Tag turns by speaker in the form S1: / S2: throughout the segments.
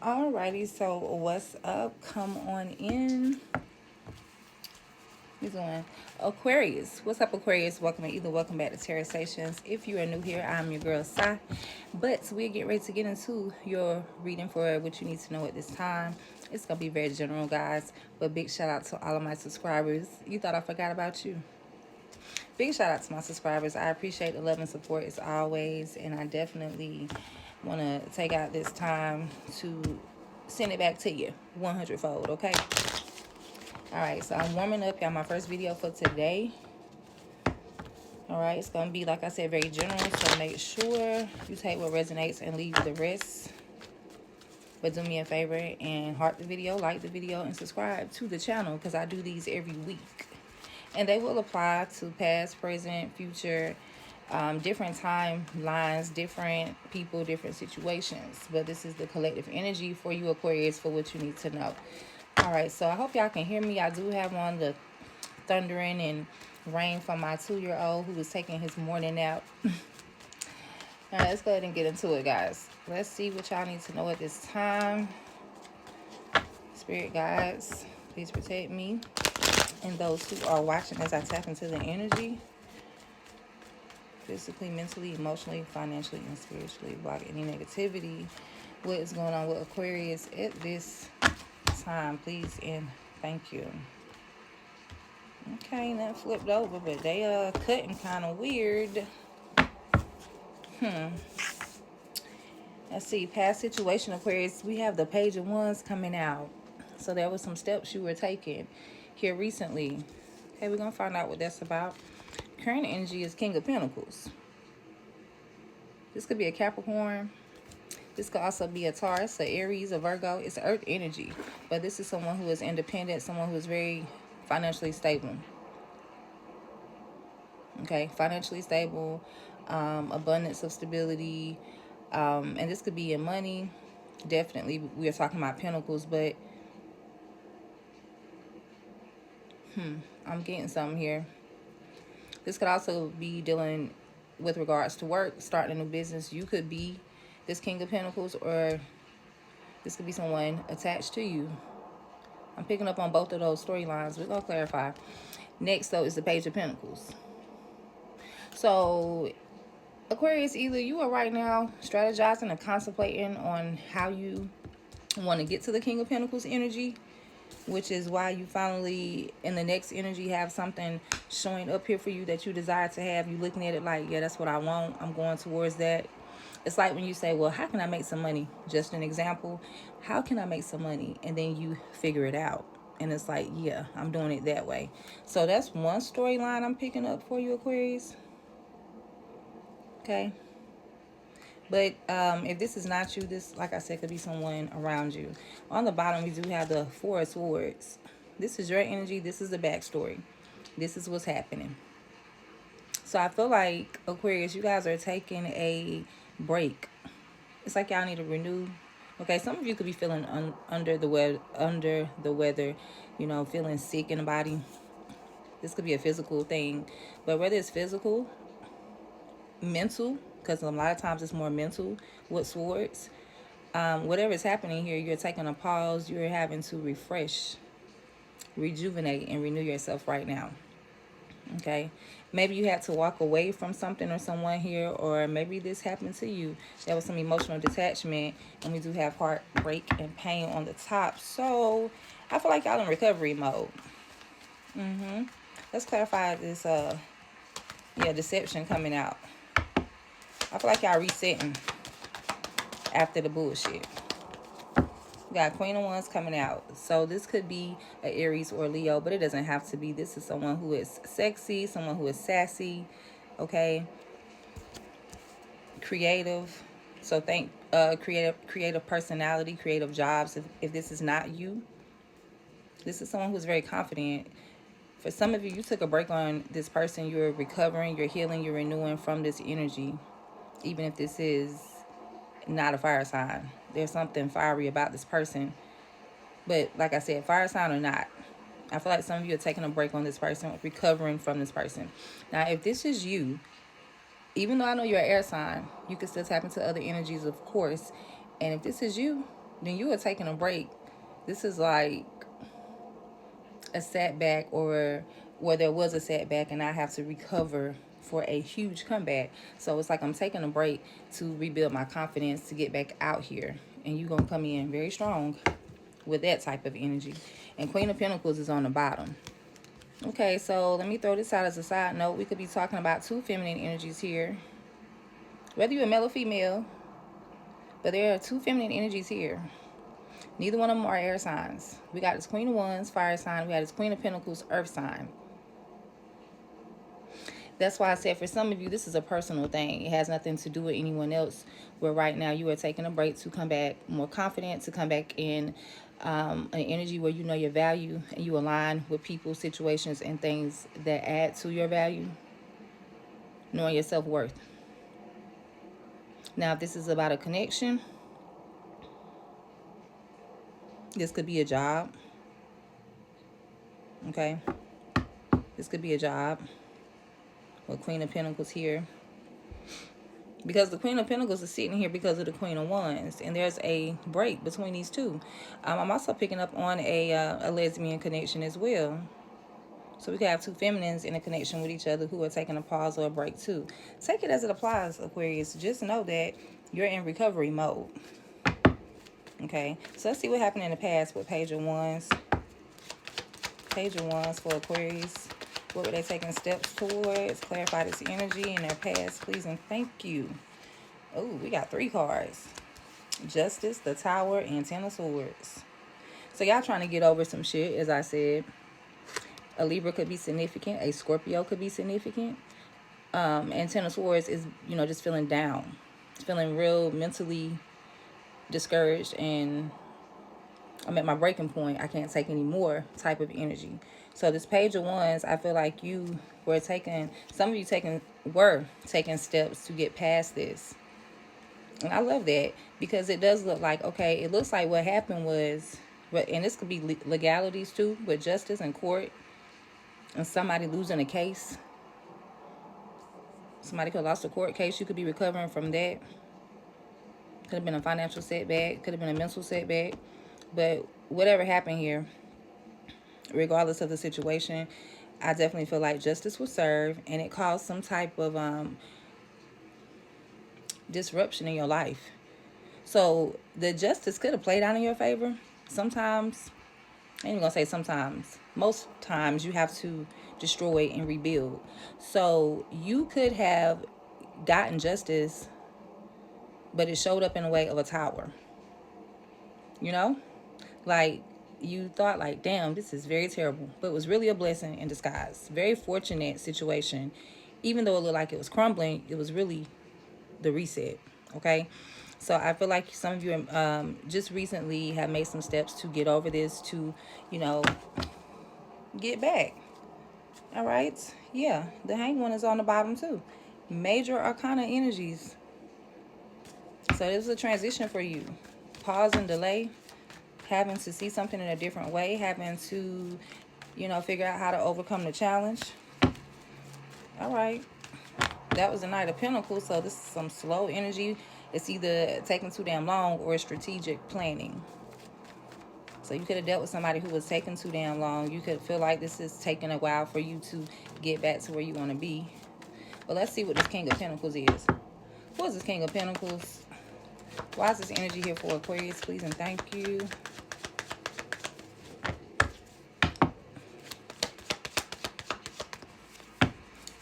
S1: Alrighty, so what's up? Come on in. He's doing Aquarius. What's up, Aquarius? Welcome back to Terra Stations. If you are new here, I'm your girl Sai. But we'll get ready to get into your reading for what you need to know at this time. It's gonna be very general, guys. But big shout out to all of my subscribers. You thought I forgot about you? Big shout out to my subscribers. I appreciate the love and support as always, and I definitely want to take out this time to send it back to you 100-fold, okay? All right, so I'm warming up. Got my first video for today. All right, it's going to be, like I said, very general, so make sure you take what resonates and leave the rest. But do me a favor and heart the video, like the video, and subscribe to the channel because I do these every week. And they will apply to past, present, future, different timelines, different people, different situations. But this is the collective energy for you, Aquarius, for what you need to know. All right, so I hope y'all can hear me. I do have on the thundering and rain from my 2-year-old who was taking his morning nap. All right, let's go ahead and get into it, guys. Let's see what y'all need to know at this time. Spirit guides, please protect me and those who are watching as I tap into the energy. Physically, mentally, emotionally, financially, and spiritually. Block any negativity. What is going on with Aquarius at this time, please and thank you. Okay, that flipped over, but they are cutting kind of weird. Let's see, past situation, Aquarius. We have the Page of Wands coming out. So there was some steps you were taking here recently. Okay, we're gonna find out what that's about. Current energy is King of Pentacles. This could be a Capricorn. This could also be a Taurus, a Aries, a Virgo. It's Earth energy. But this is someone who is independent, someone who is very financially stable. Okay, financially stable, abundance of stability. And this could be in money. Definitely, we are talking about Pentacles, but I'm getting something here. This could also be dealing with regards to work, starting a new business. You could be this King of Pentacles, or this could be someone attached to you. I'm picking up on both of those storylines. We're going to clarify. Next, though, is the Page of Pentacles. So, Aquarius, either you are right now strategizing and contemplating on how you want to get to the King of Pentacles energy, which is why you finally, in the next energy, have something showing up here for you that you desire to have. You looking at it like, yeah, that's what I want. I'm going towards that. It's like when you say, well, how can I make some money? Just an example. How can I make some money? And then you figure it out. And it's like, yeah, I'm doing it that way. So that's one storyline I'm picking up for you, Aquarius. Okay. But if this is not you, this, like I said, could be someone around you. On the bottom, we do have the Four of Swords. This is your energy. This is the backstory. This is what's happening. So I feel like, Aquarius, you guys are taking a break. It's like y'all need to renew. Okay, some of you could be feeling under the weather, you know, feeling sick in the body. This could be a physical thing. But whether it's physical, mental, because a lot of times it's more mental with swords. Whatever is happening here, you're taking a pause. You're having to refresh, rejuvenate, and renew yourself right now. Okay, maybe you had to walk away from something or someone here, or maybe this happened to you. There was some emotional detachment, and we do have heartbreak and pain on the top. So I feel like y'all in recovery mode. Let's clarify this deception coming out. I feel like y'all resetting after the bullshit. We got Queen of Wands coming out. So this could be an Aries or Leo, but it doesn't have to be. This is someone who is sexy, someone who is sassy, okay? Creative. So think creative personality, creative jobs. If this is not you, this is someone who's very confident. For some of you, you took a break on this person. You're recovering, you're healing, you're renewing from this energy. Even if this is not a fire sign, there's something fiery about this person. But like I said, fire sign or not, I feel like some of you are taking a break on this person, recovering from this person. Now, if this is you, even though I know you're an air sign, you can still tap into other energies, of course. And if this is you, then you are taking a break. This is like a setback, or where there was a setback and I have to recover for a huge comeback. So it's like I'm taking a break to rebuild my confidence to get back out here. And you're going to come in very strong with that type of energy. And Queen of Pentacles is on the bottom. Okay, so let me throw this out as a side note. We could be talking about two feminine energies here. Whether you're a male or female, but there are two feminine energies here. Neither one of them are air signs. We got this Queen of Wands, fire sign. We got this Queen of Pentacles, earth sign. That's why I said for some of you, this is a personal thing. It has nothing to do with anyone else. Where right now you are taking a break to come back more confident, to come back in an energy where you know your value and you align with people, situations, and things that add to your value. Knowing your self-worth. Now, if this is about a connection, this could be a job. Okay. This could be a job. With Queen of Pentacles here. Because the Queen of Pentacles is sitting here because of the Queen of Wands. And there's a break between these two. I'm also picking up on a lesbian connection as well. So we could have two feminines in a connection with each other who are taking a pause or a break too. Take it as it applies, Aquarius. Just know that you're in recovery mode. Okay. So let's see what happened in the past with Page of Wands. Page of Wands for Aquarius. What were they taking steps towards? Clarify this energy in their past, please and thank you. Oh, we got 3 cards. Justice, the Tower, and 10 of Swords. So y'all trying to get over some shit, as I said. A Libra could be significant. A Scorpio could be significant. And 10 of Swords is, you know, just feeling down. Feeling real mentally discouraged and I'm at my breaking point. I can't take any more type of energy. So this Page of Wands, I feel like you were taking, some of you were taking steps to get past this. And I love that because it does look like, okay, it looks like what happened was, and this could be legalities too, with justice and court and somebody losing a case. Somebody could have lost a court case. You could be recovering from that. Could have been a financial setback. Could have been a mental setback. But whatever happened here, regardless of the situation, I definitely feel like justice was served and it caused some type of disruption in your life. So the justice could have played out in your favor. Sometimes, I ain't even gonna say sometimes, most times you have to destroy and rebuild. So you could have gotten justice, but it showed up in a way of a tower. You know? Like, you thought like, damn, this is very terrible. But it was really a blessing in disguise. Very fortunate situation. Even though it looked like it was crumbling, it was really the reset. Okay? So I feel like some of you just recently have made some steps to get over this, to, you know, get back. All right? Yeah, the Hanged One is on the bottom too. Major Arcana energies. So this is a transition for you. Pause and delay. Having to see something in a different way. Having to, you know, figure out how to overcome the challenge. All right. That was the Knight of Pentacles. So this is some slow energy. It's either taking too damn long or strategic planning. So you could have dealt with somebody who was taking too damn long. You could feel like this is taking a while for you to get back to where you want to be. But let's see what this King of Pentacles is. Who is this King of Pentacles? Why is this energy here for Aquarius? Please and thank you.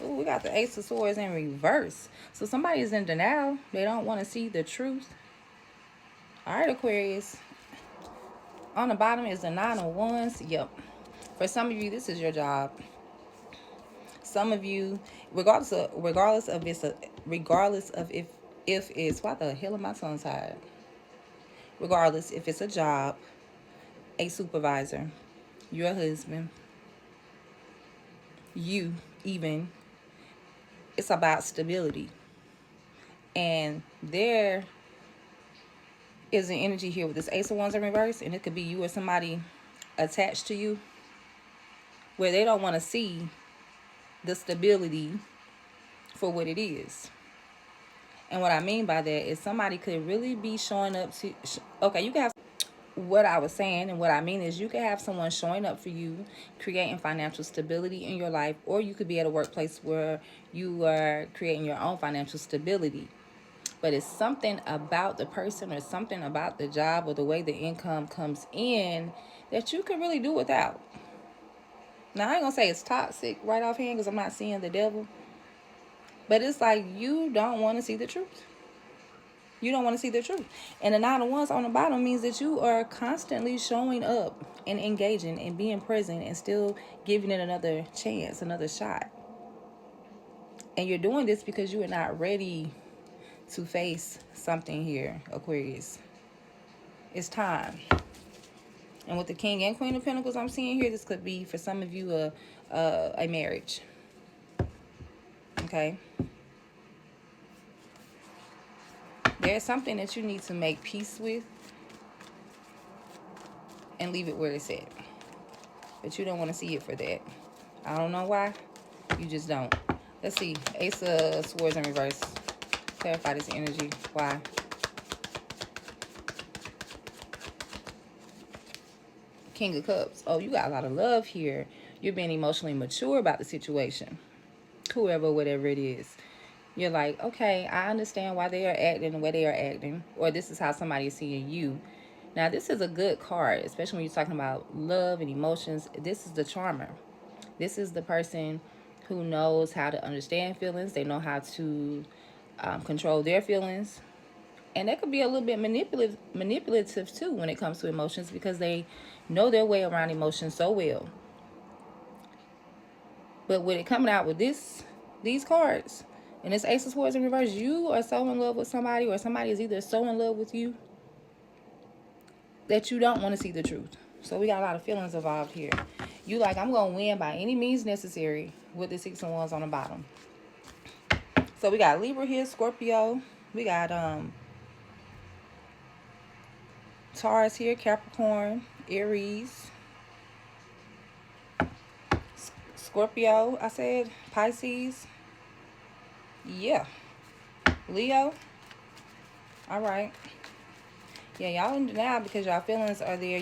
S1: Ooh, we got the Ace of Swords in reverse. So somebody is in denial. They don't want to see the truth. All right, Aquarius. On the bottom is the Nine of Wands. Yep. For some of you, this is your job. Some of you, regardless of if it's, why the hell am my tongue tied? Regardless if it's a job, a supervisor, your husband, you even, it's about stability. And there is an energy here with this Ace of Wands in reverse, and it could be you or somebody attached to you where they don't want to see the stability for what it is. And what I mean by that is somebody could really be showing up to, okay, you can have, what I was saying and what I mean is you could have someone showing up for you, creating financial stability in your life, or you could be at a workplace where you are creating your own financial stability. But it's something about the person or something about the job or the way the income comes in that you can really do without. Now, I ain't gonna say it's toxic right offhand because I'm not seeing the devil, but it's like you don't want to see the truth. You don't want to see the truth. And the 9 of Wands on the bottom means that you are constantly showing up and engaging and being present and still giving it another chance, another shot. And you're doing this because you are not ready to face something here, Aquarius. It's time. And with the King and Queen of Pentacles I'm seeing here, this could be for some of you a marriage. Okay? There's something that you need to make peace with and leave it where it's at. But you don't want to see it for that. I don't know why. You just don't. Let's see. Ace of Swords in reverse. Clarify this energy. Why? King of Cups. Oh, you got a lot of love here. You're being emotionally mature about the situation. Whoever, whatever it is. You're like, okay, I understand why they are acting the way they are acting. Or this is how somebody is seeing you. Now, this is a good card, especially when you're talking about love and emotions. This is the charmer. This is the person who knows how to understand feelings. They know how to control their feelings. And that could be a little bit manipulative too when it comes to emotions because they know their way around emotions so well. But with it coming out with these cards, and this Ace of Swords in reverse, you are so in love with somebody or somebody is either so in love with you that you don't want to see the truth. So we got a lot of feelings involved here. You like, I'm going to win by any means necessary with the 6 of Wands on the bottom. So we got Libra here, Scorpio. We got Taurus here, Capricorn, Aries, Scorpio, I said, Pisces. Yeah. Leo. All right. Yeah, y'all in denial because y'all feelings are there.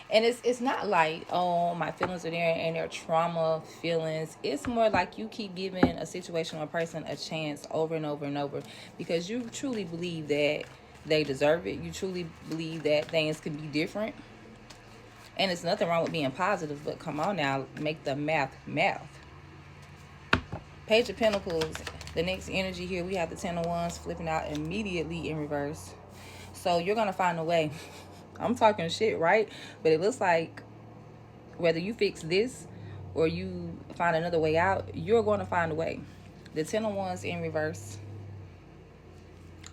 S1: And it's not like, oh, my feelings are there and they're trauma feelings. It's more like you keep giving a situation or a person a chance over and over and over because you truly believe that they deserve it. You truly believe that things can be different. And it's nothing wrong with being positive, but come on now, make the math. Page of Pentacles, the next energy here, we have the 10 of Wands flipping out immediately in reverse. So you're going to find a way. I'm talking shit, right? But it looks like whether you fix this or you find another way out, you're going to find a way. The 10 of Wands in reverse.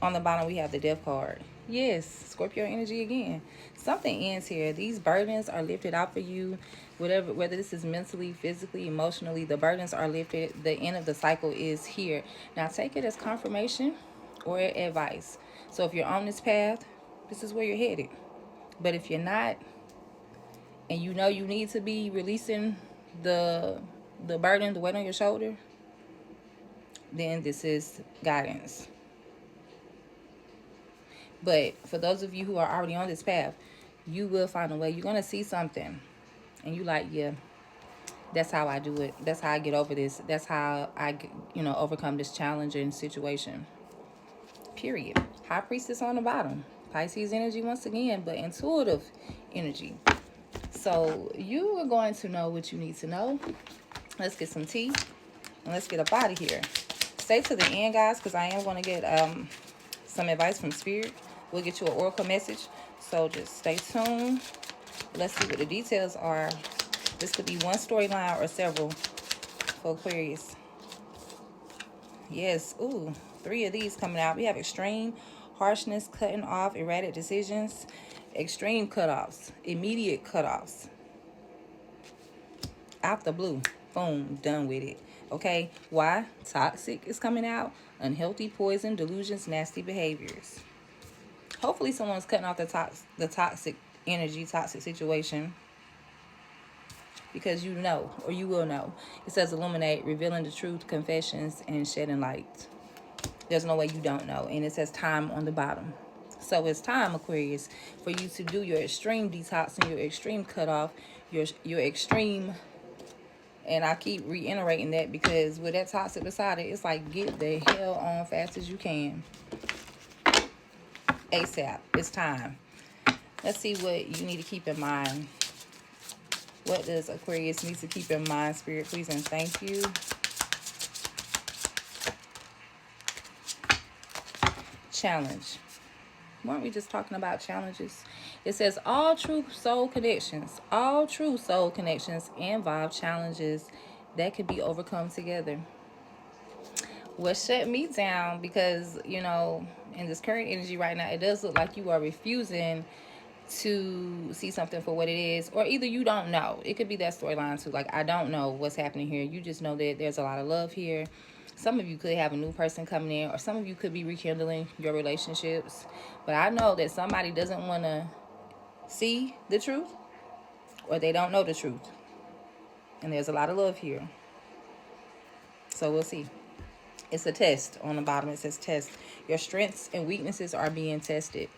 S1: On the bottom, we have the Death card. Yes, Scorpio energy again. Something ends here. These burdens are lifted out for you. Whether this is mentally, physically, emotionally, the burdens are lifted. The end of the cycle is here. Now take it as confirmation or advice. So if you're on this path, this is where you're headed. But if you're not, and you know you need to be releasing the burden, the weight on your shoulder, then this is guidance. But for those of you who are already on this path, you will find a way. You're going to see something. And you like, yeah, that's how I do it. That's how I get over this. That's how I, overcome this challenging situation. Period. High Priestess on the bottom. Pisces energy once again, but intuitive energy. So you are going to know what you need to know. Let's get some tea. And let's get up out of here. Stay to the end, guys, because I am going to get some advice from Spirit. We'll get you an oracle message. So just stay tuned. Let's see what the details are. This could be one storyline or several for Aquarius. Yes. Ooh, 3 of these coming out. We have extreme harshness, cutting off, erratic decisions, extreme cutoffs, immediate cutoffs. Out the blue. Boom. Done with it. Okay. Why? Toxic is coming out. Unhealthy, poison, delusions, nasty behaviors. Hopefully someone's cutting off the toxic energy, toxic situation. Because you know, or you will know. It says illuminate, revealing the truth, confessions, and shedding light. There's no way you don't know. And it says time on the bottom. So it's time, Aquarius, for you to do your extreme detox and your extreme cutoff, your extreme. And I keep reiterating that because with that toxic beside it, it's like get the hell on fast as you can. ASAP. It's time. Let's see what you need to keep in mind. What does Aquarius need to keep in mind, Spirit, please, and thank you. Challenge. Weren't we just talking about challenges? It says all true soul connections involve challenges that can be overcome together. What shut me down, because, you know, in this current energy right now, it does look like you are refusing to see something for what it is, or either you don't know. It could be that storyline too. Like, I don't know what's happening here. You just know that there's a lot of love here. Some of you could have a new person coming in, or some of you could be rekindling your relationships. But I know that somebody doesn't want to see the truth, or they don't know the truth. And there's a lot of love here. So we'll see. It's a test. On the bottom it says test. Your strengths and weaknesses are being tested.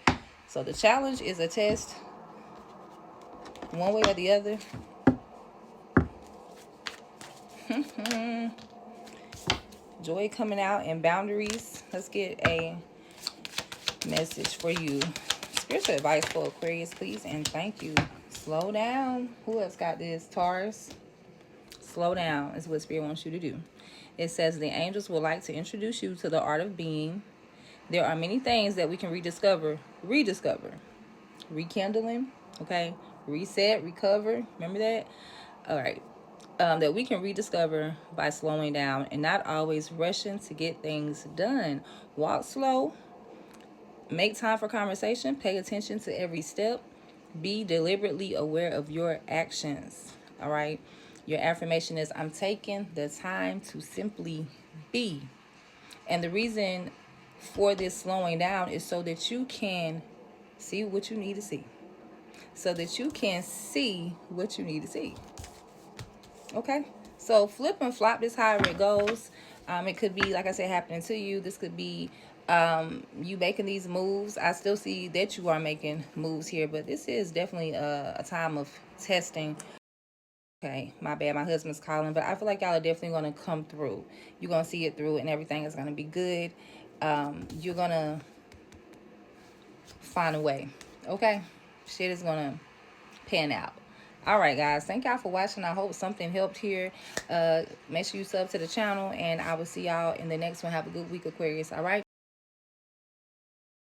S1: So the challenge is a test, one way or the other. Joy coming out and boundaries. Let's get a message for you. Spiritual advice for Aquarius, please, and thank you. Slow down. Who else got this? Taurus. Slow down is what Spirit wants you to do. It says the angels would like to introduce you to the art of being. There are many things that we can rediscover, rekindling, okay, reset, recover. Remember that? All right. That we can rediscover by slowing down and not always rushing to get things done. Walk slow. Make time for conversation. Pay attention to every step. Be deliberately aware of your actions. All right. Your affirmation is, I'm taking the time to simply be. And the reason for this slowing down is so that you can see what you need to see. So that you can see what you need to see. Okay? So flip and flop this however it goes. It could be, like I said, happening to you. This could be you making these moves. I still see that you are making moves here, but this is definitely a time of testing. Okay, my bad, my husband's calling, but I feel like y'all are definitely going to come through. You're going to see it through and everything is going to be good. You're going to find a way, okay? Shit is going to pan out. All right, guys, thank y'all for watching. I hope something helped here. Make sure you sub to the channel, and I will see y'all in the next one. Have a good week, Aquarius, all right?